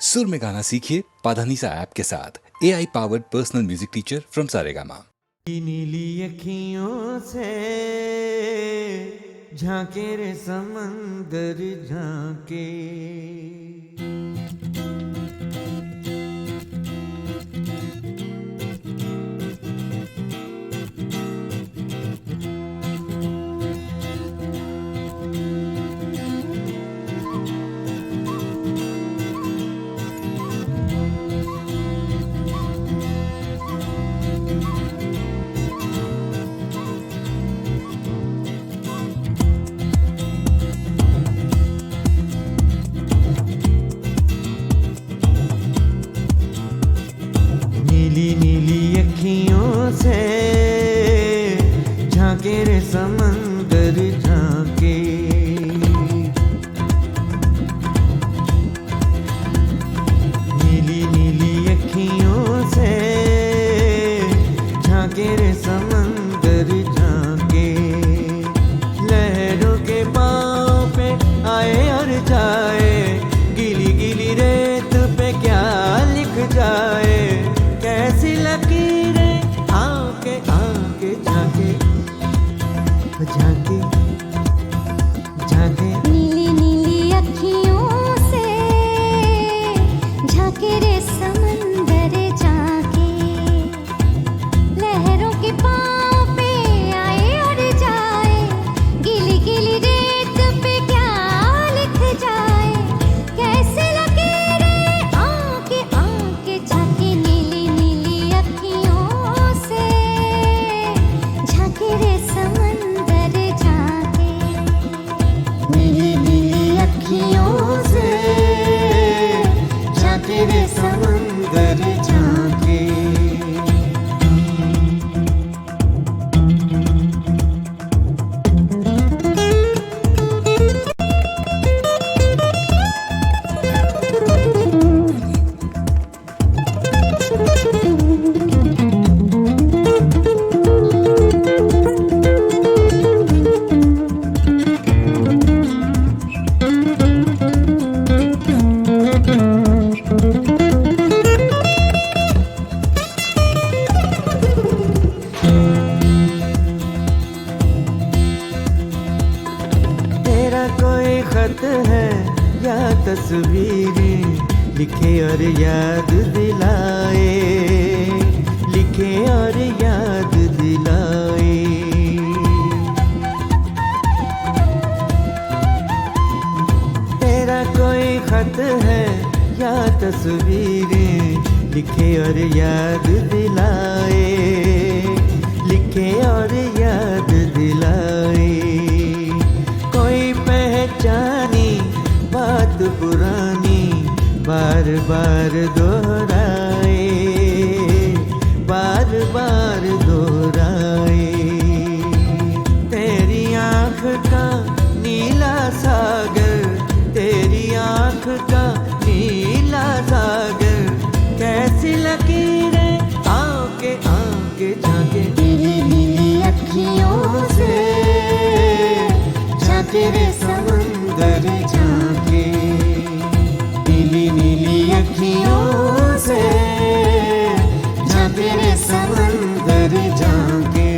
सुर में गाना सीखिए पाधानीसा ऐप के साथ। AI powered personal music teacher from Saregama. नीली अखियों से झांके रे समंदर झांके, नीली नीली अखियों से झांके रे समंदर झांके, नीली नीली अखियों से झांके रे समंदर झांके, लहरों के पाँव पे आए और जाए, गीली गीली रेत पे क्या लिख जाए, कैसी लकीरें आके आके झांके झांके झांके। नीली नीली अखियों से झांके रे समंदर झांके, लहरों के पाँव पे आए और जाए, गीली गीली रेत पे क्या लिख जाए, कैसे लकीरें आके आके झांके। नीली नीली अखियों से झांके रे समंदर झांके, नीली नीली अखियों से झांके रे समंदर झांके। तेरा कोई खत है या तस्वीरें, लिखे और याद दिलाए, लिखे और याद दिलाए। तेरा कोई खत है या तस्वीरें, लिखे और याद दिलाए, लिखे और याद दिलाए। कोई पहचानी बात पुरानी बार बार दोहराए, बार बार दोहराए। तेरी आँख का नीला सागर, तेरी आँख का नीला सागर, कैसी लकीरें आके आके झांके। नीली नीली अखियों से झांके रे समंदर झांके, नीली नीली अखियों से झांके रे समंदर झांके।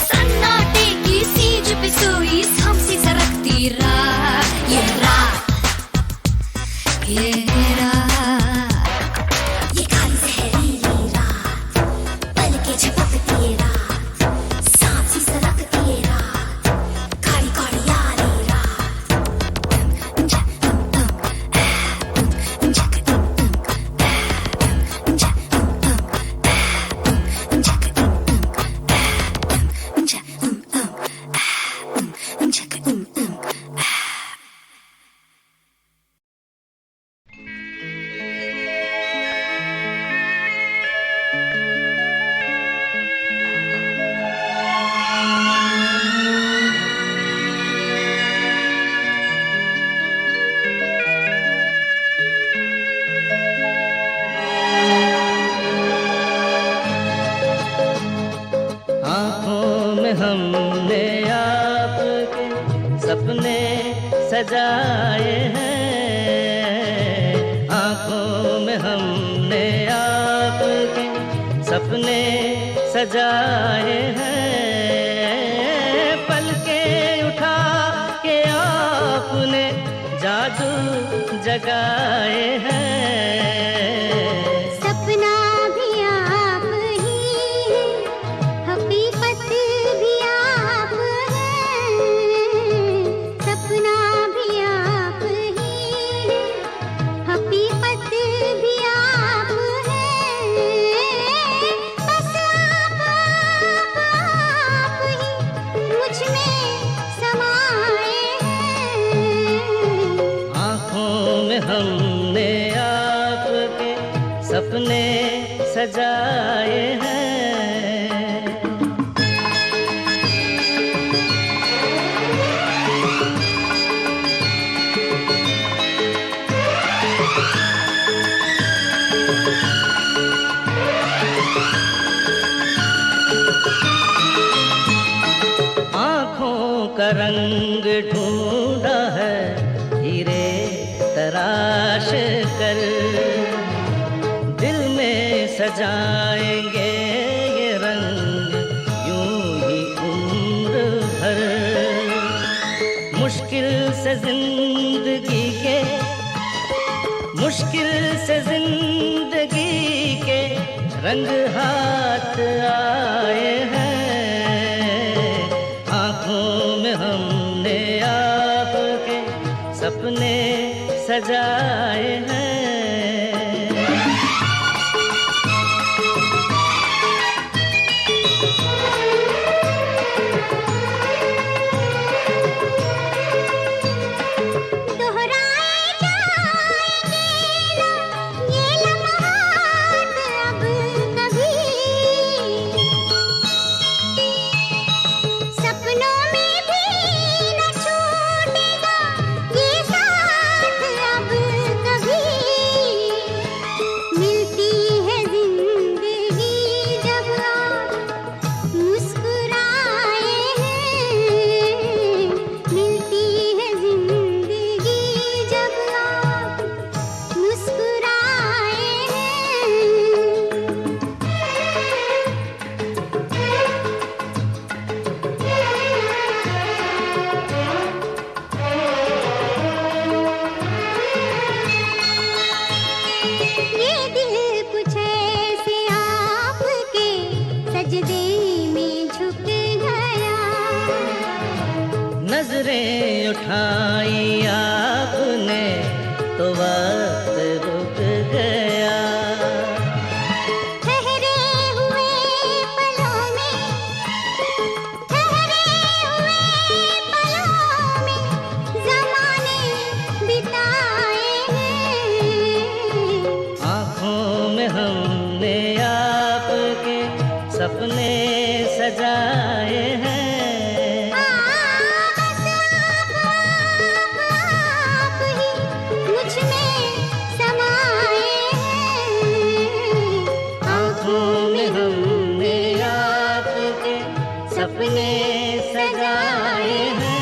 सन्नाटे की सीज हमने आपके सपने सजाए हैं, आँखों में हमने आपके सपने सजाए हैं, पलकें उठा के आपने जादू जगाए हैं। सपना भी आप ही है, हकीकत भी आप है। सपना भी आप ही है, हकीकत भी आप है। बस आप ही मुझ में समाए हैं। आँखों में हमने आपके सपने सजाए हैं। आँखों का रंग ढूंढा है हीरे तराश कर, दिल में सजाएंगे ये रंग यूं ही उम्र भर। मुश्किल से जिंदगी के रंग हाथ आए हैं, आँखों में हमने आपके सपने सजाए हैं। दोहराए जाएंगे ना ये लम्हात अब कभी, सपनों में भी न छूटेगा ये साथ अब कभी। मिलती है जिंदगी जब आप मुस्कुराए हैं, मिलती है जिंदगी जब आप मुस्कुराए हैं। ये दिल कुछ ऐसे आपके सजदे में झुक गया, नजरें उठाई आपने तो वक्त रुक गया। ठहरे हुए पलों में, ठहरे हुए पलों में ज़माने बिताए हैं। आँखों में हमने आपके सपने सजाए हैं। बस आप ही मुझ में समाए हैं। आँखों में हमने आपके सपने सजाए हैं।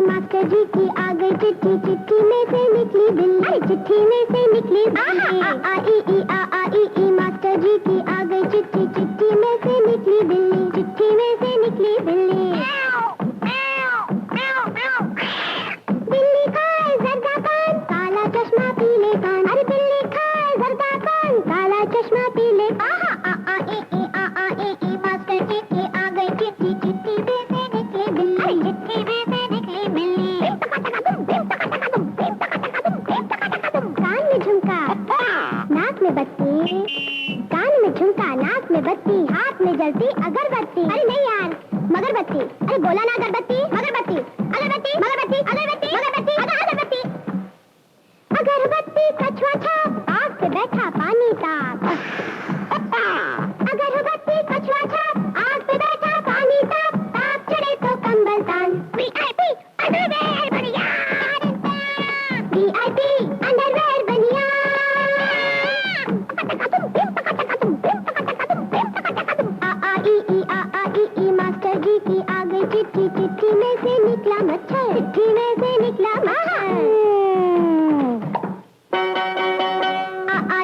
मास्टर जी की आ गई चिट्ठी, चिट्ठी में से निकली बिल्ली, चिट्ठी में से निकली बिल्ली। मास्टर जी की आ गई चिट्ठी, चिट्ठी में से निकली बिल्ली, चिट्ठी में से निकली बिल्ली। बिल्ली खाए जर्दा पान, काला चश्मा पीले कान, अरे बिल्ली खाए जर्दा पान, काला चश्मा पीले कान। मास्टर जी की आ गई चिट्ठी, चिट्ठी में से निकली बिल्ली, चिट्ठी में से निकली बिल्ली। कान में झुमका, नाक में बत्ती, कान में झुमका, नाक में बत्ती, हाथ में जलती अगरबत्ती। अरे नहीं यार, मगरबत्ती। अरे बोला ना अगरबत्ती, मगरबत्ती, अगरबत्ती, मगरबत्ती, अगरबत्ती, मगरबत्ती, अगरबत्ती। अगरबत्ती कछुआ छाप, आग पे बैठा पानी ताप। अगरबत्ती कछुआ छाप, आग पे बैठा पानी ताप, ताप चढ़े तो कंबल तान। चिट्ठी में से निकला मच्छर, चिट्ठी में से निकला मच्छर। आ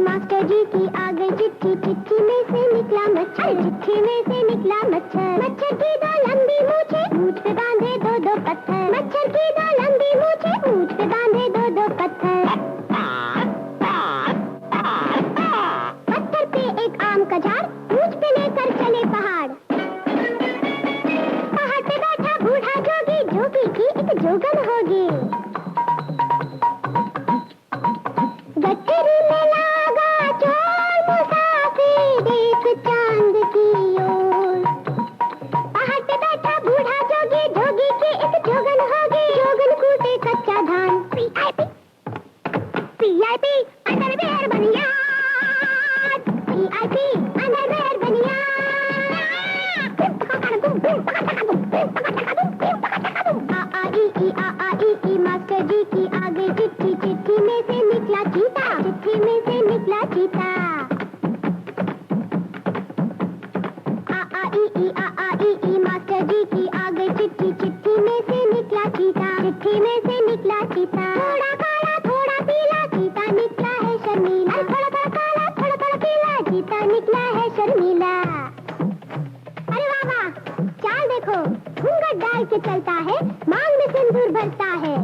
मास्टर जी की आ गई चिट्ठी, चिट्ठी में से निकला मच्छर, चिट्ठी में से निकला मच्छर। मच्छर की दो लंबी मूछे, मूछ पे बांधे दो दो पत्थर, मच्छर की दो लंबी मूछे, मूछ पे बांधे दो दो पत्थर। पत्थर पे एक आम का झाड़, मूछ पे लेकर चले पहाड़। पहाड़ पे बैठा बूढ़ा जोगी, जोगी की एक जोगन होगी। गठरी में लागा चोर मुसाफिर, देख चांद की ओर। पहाड़ पे बैठा बूढ़ा जोगी, जोगी की एक जोगन होगी। जोगन कूटे कच्चा धान, PIP अंडरवेयर बनियान, PIP अंडरवेयर बनियान। आ मास्टर जी की आ गई चिट्ठी, चिट्ठी में से निकला चीता, चिट्ठी में से निकला चीता। मास्टर जी की आ गई चिट्ठी, चिट्ठी में से निकला चीता, चिट्ठी में से निकला चीता। थोड़ा काला थोड़ा पीला, चीता निकला है शर्मीला। थोड़ा थोड़ा काला थोड़ा थोड़ा पीला, चीता निकला है शर्मीला। अरे वाह वाह, चाल देखो, घूंघट डाल के चलता है, मांग में सिंदूर भरता है।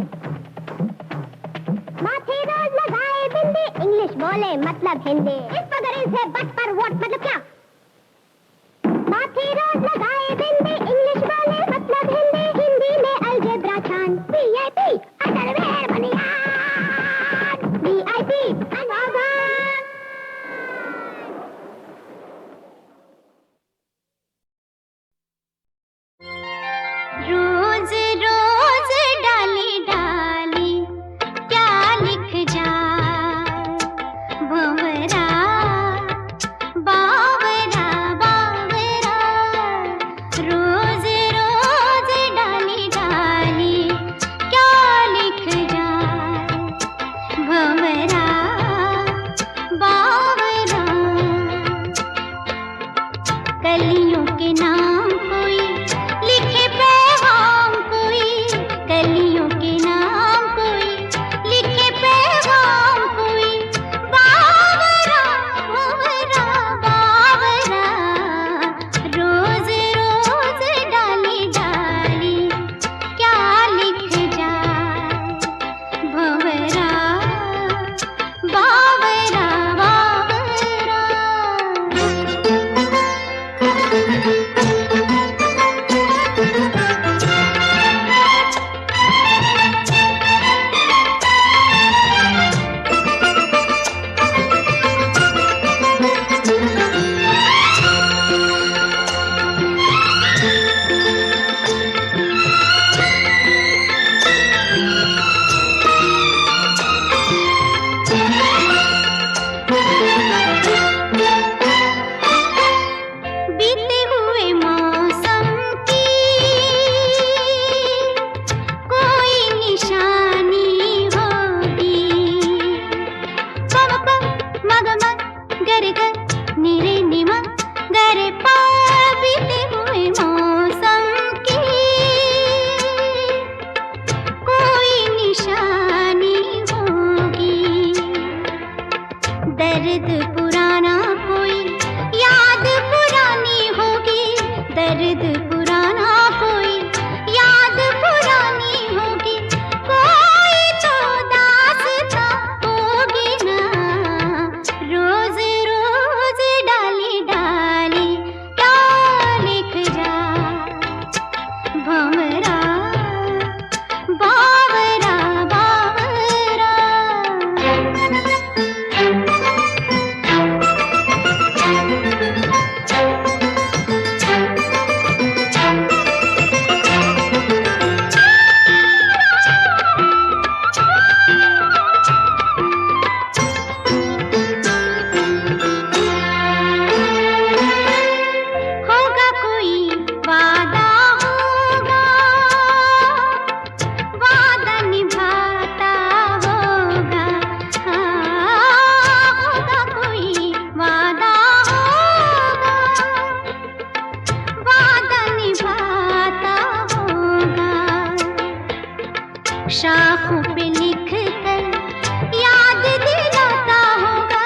माथे रोज लगाए बिंदी, इंग्लिश बोले मतलब हिंदी। इस पर है बट पर व्हाट मतलब क्या? माथे रोज लगाए बिंदी, इंग्लिश बोले मतलब हिंदी। हिंदी में अलजेब्रा छान, PIP अंडरवेयर बनियान, PIP अंडरवेयर। रोज रोज डाली डाली क्या लिख जाए, भंवरा बावरा बावरा। रोज रोज डाली डाली क्या लिख जाए, भंवरा बावरा। कलियों के नाम कोई लिखे पैगाम, कोई कलियों के नाम कोई लिखे पैगाम, कोई बावरा बावरा बावरा। रोज रोज डाली डाली क्या लिख जाए, भंवरा बावरा बावरा। शाखों पे लिख कर याद दिलाता होगा,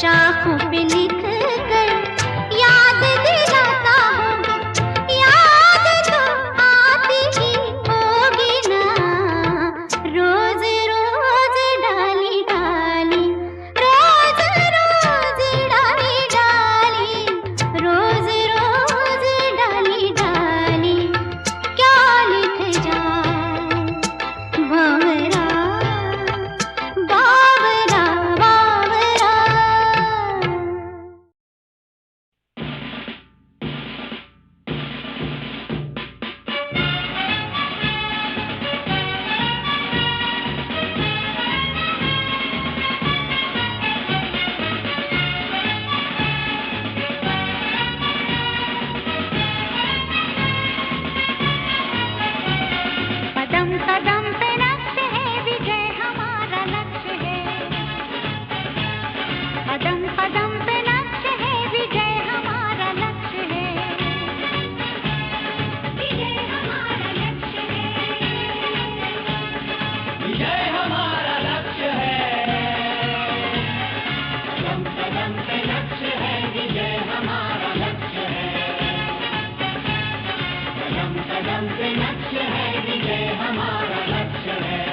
शाखों पे लिख कर याद दिलाता होगा, याद तो आती ही होगी ना। रोज रोज डाली डाली, रोज रोज डाली डाली, रोज रोज डाली डाली, क्या लिख जाए बावरा बावरा बावरा। कदम कदम पे नक्श है विजय हमारा लक्ष्य है, कदम कदम पे नक्श है विजय हमारा लक्ष्य है, विजय हमारा लक्ष्य है, विजय हमारा लक्ष्य है। कदम कदम पे नक्श है विजय हमारा लक्ष्य है, कदम कदम पे नक्श है विजय हमारा लक्ष्य है।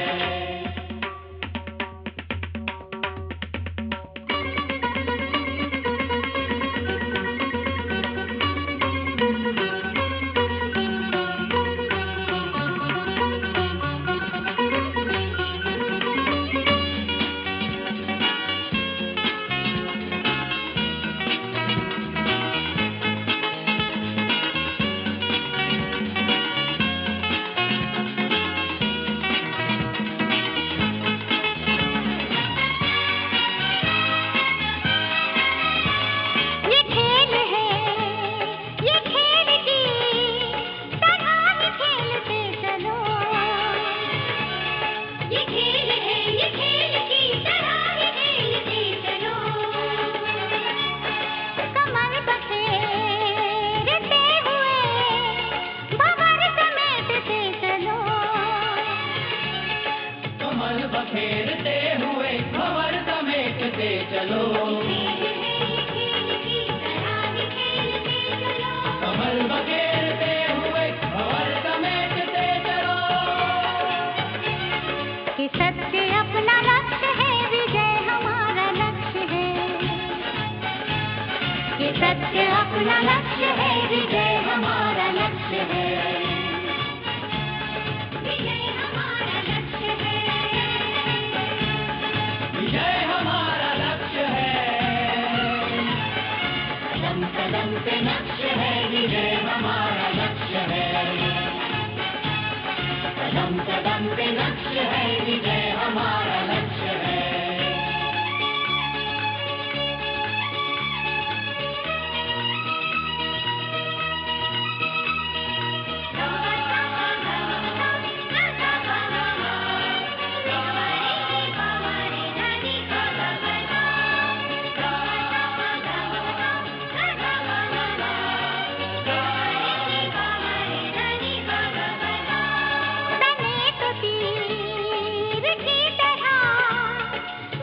ये खेल है, ये खेल की तरह ही खेलते चलो, ये खेल है, ये खेल की तरह ही खेलते चलो। कमर बखेरते हुए भंवर समेटते चलो, कमर बखेरते हुए भंवर समेटते चलो। कमल बखेरते हुए भंवर समेटते चलो। कि सत्य अपना लक्ष्य है विजय हमारा लक्ष्य है, कि सत्य अपना लक्ष्य है विजय हमारा लक्ष्य है, विजय हमारा लक्ष्य है, विजय हमारा लक्ष्य है। कदम कदम पे नक्श है विजय हमारा लक्ष्य है, कदम कदम पे नक्श है विजय हमारा लक्ष्य है। तने तो तीर की तरह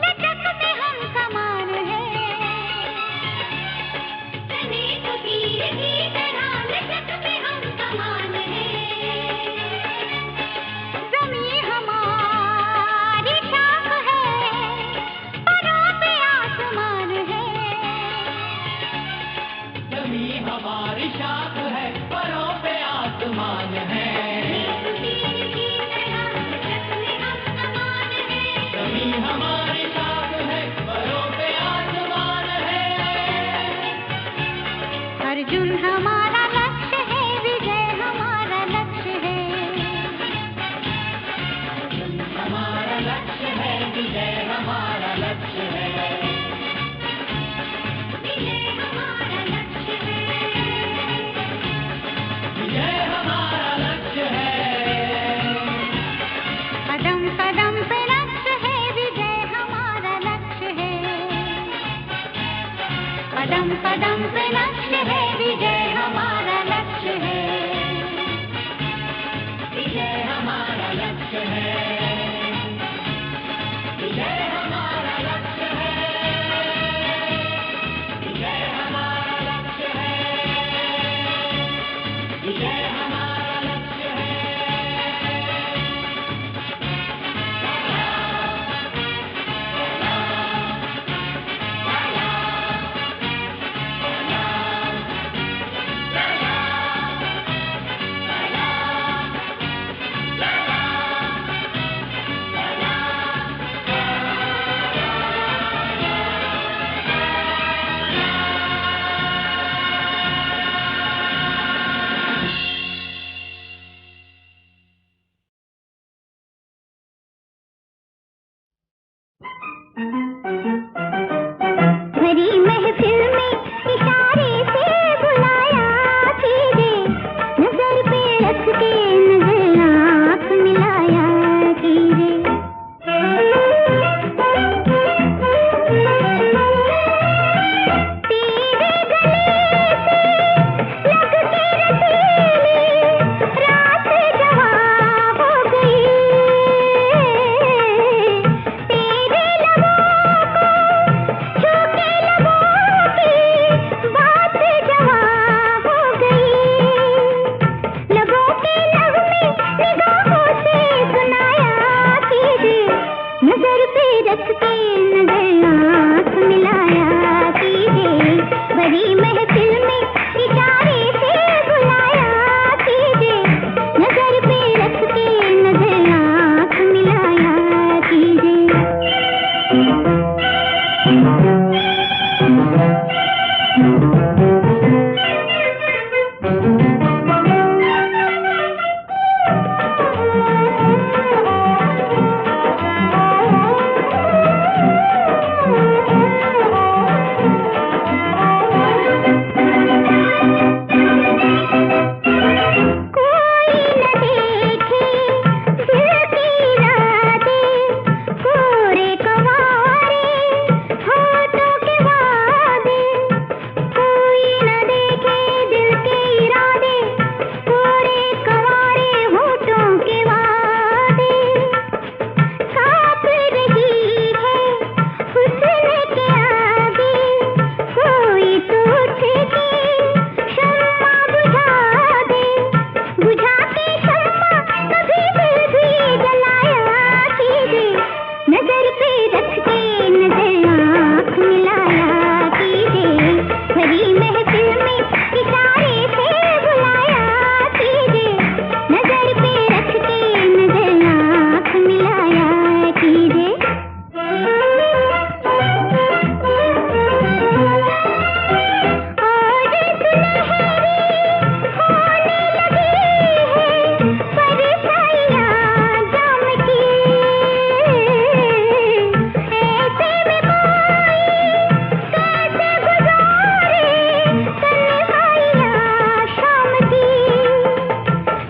लचक में हम समान हैं, तने तो तीर की तरह लचक में हम समान हैं। ज़मीं हमारी शाख है, परों पे आसमान है, ज़मीं हमारी शाख है, परों पे आसमान है। ज़मीं हमारी शाख है, परों पे आसमान है। अर्जुन हमारा लक्ष्य है विजय हमारा लक्ष्य है, अर्जुन हमारा लक्ष्य है विजय हमारा लक्ष्य है, विजय हमारा लक्ष्य है, विजय हमारा लक्ष्य है। कदम कदम पे लक्ष्य है विजय हमारा लक्ष्य है, कदम कदम पे लक्ष्य है विजय हमारा विजय हमारा लक्ष्य है। भरी महफिल में इशारे से बुलाया कीजिए, नजर पे रख के नजर आँख मिलाया कीजिए। तेरे गले से लग के रसीली रात जवां हो गई, तेरे लबों को छू के लबों की बात जवां हो गई। लबों के नगमे निगाहों से सुनाया कीजिए, नजर पे रख के नजर आँख मिलाया कीजिए। बड़ी महफिल में इशारे से बुलाया कीजिए, नजर पे रख के नजर आँख मिलाया कीजिए। कोई न देखे दिल की रातें, कोरे कवारे होठों के वादे। कोई न देखे दिल के इरादे, कोरे कवारे होठों के वादे। कांप रही है हुस्न के आगे, कोई तो उठ के शम्मा बुझा दे। बुझा के शम्मा कभी दिल भी जलाया कीजिए, नजर पे रख के नजर आँख मिलाया कीजिए। भरी महफिल में इशारे से बुलाया कीजिए, नजर पे रख के नजर आँख मिलाया कीजिए। और सुनहरी होने लगी है परछाइयाँ जाम की, ऐसे में कोई कैसे गुजारे तन्हाइयाँ शाम की।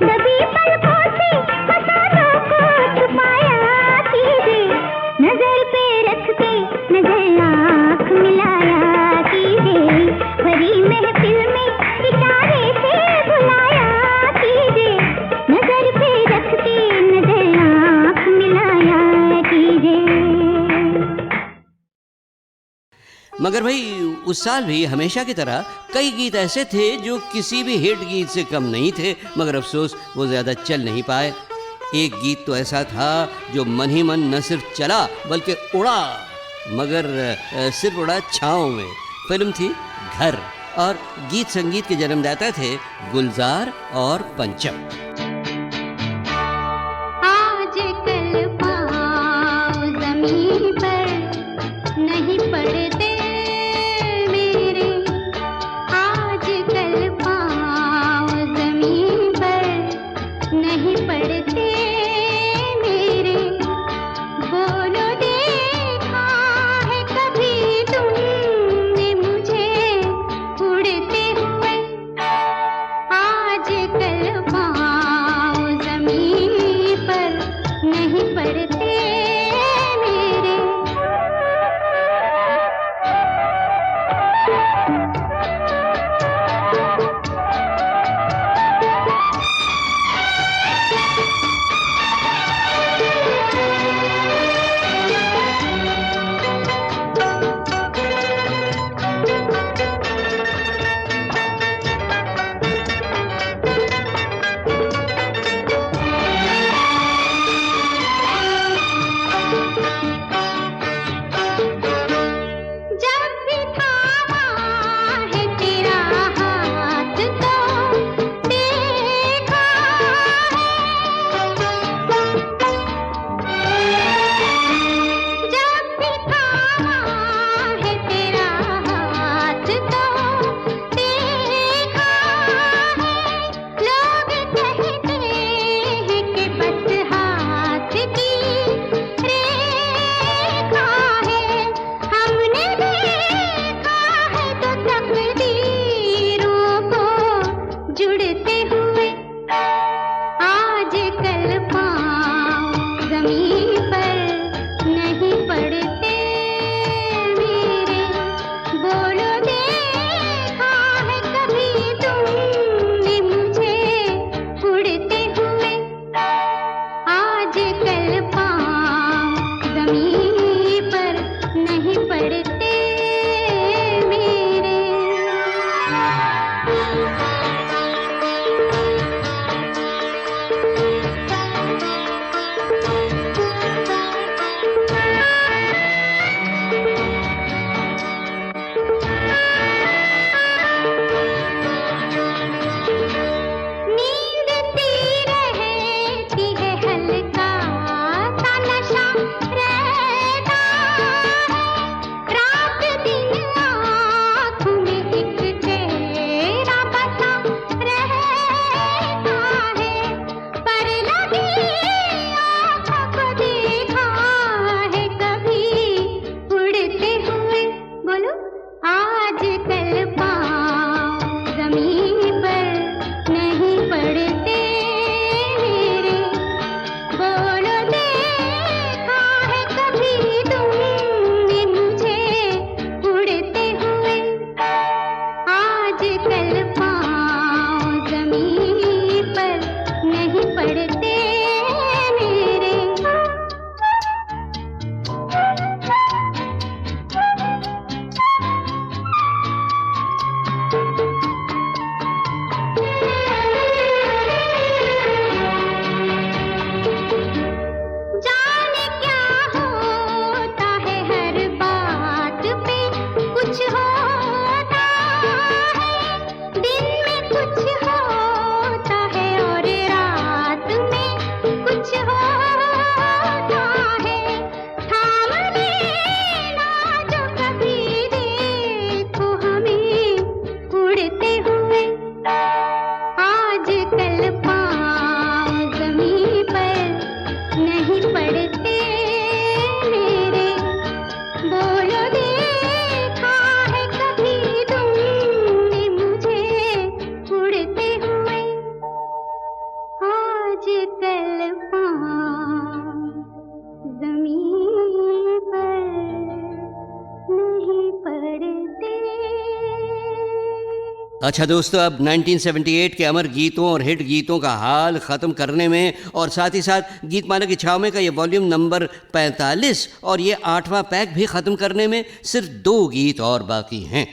दबी पलकों से फसानों को छुपाया कीजिए, नजर पे रख के नजर आँख मिलाया कीजिए। भरी महफिल में इशारे से बुलाया कीजिए, नजर पे रख के नजर आँख मिलाया कीजिए। मगर भाई उस साल भी हमेशा की तरह कई गीत ऐसे थे जो किसी भी हिट गीत से कम नहीं थे, मगर अफसोस वो ज़्यादा चल नहीं पाए। एक गीत तो ऐसा था जो मन ही मन न सिर्फ चला बल्कि उड़ा, मगर सिर्फ उड़ा छाँव में। फिल्म थी घर और गीत संगीत के जन्मदाता थे गुलजार और पंचम। आज कल पाँव ज़मीन पर नहीं पड़ते मेरे, आज कल पाँव ज़मीन पर नहीं पड़ते मेरे। बोलो देखा है कभी तुमने मुझे उड़ते हुए, आज कल पाँव ज़मीन पर नहीं पड़ते मेरे। उड़ते हुए आज कल पाँव जमीन पर नहीं पड़ते मेरे। बोलो देखा है कभी तुमने मुझे उड़ते हुए आज कल पाँव जमीन पर नहीं पड़ते मेरे। नींद सी रहती है हल्का सा नशा रहता है। रात दिन आँखों में एक तेरा बसा रहता है। पर लगी आँखों को देखा है कभी उड़ते हुए। बोलो आज कल पाँव जमीन पर नहीं पड़ते मेरे। बोलो देखा है कभी तुमने मुझे उड़ते हुए आज कल पाँव जमीन पर नहीं पड़ते मेरे। जाने क्या होता है हर बात पे कुछ होता है। दिन में कुछ होता है और रात में कुछ होता है। थाम लेना जो कभी देखो हमें उड़ते हुए आज कल पाँव जमीन पर नहीं पड़ते मेरे। बोलो देखा है कभी तुमने मुझे उड़ते हुए आज कल पाँव जमीन पर नहीं पड़ते। अच्छा दोस्तों, अब 1978 के अमर गीतों और हिट गीतों का हाल ख़त्म करने में और साथ ही साथ गीतमाला की छाव में का ये वॉल्यूम नंबर 45 और ये 8वां पैक भी ख़त्म करने में सिर्फ 2 गीत और बाकी हैं।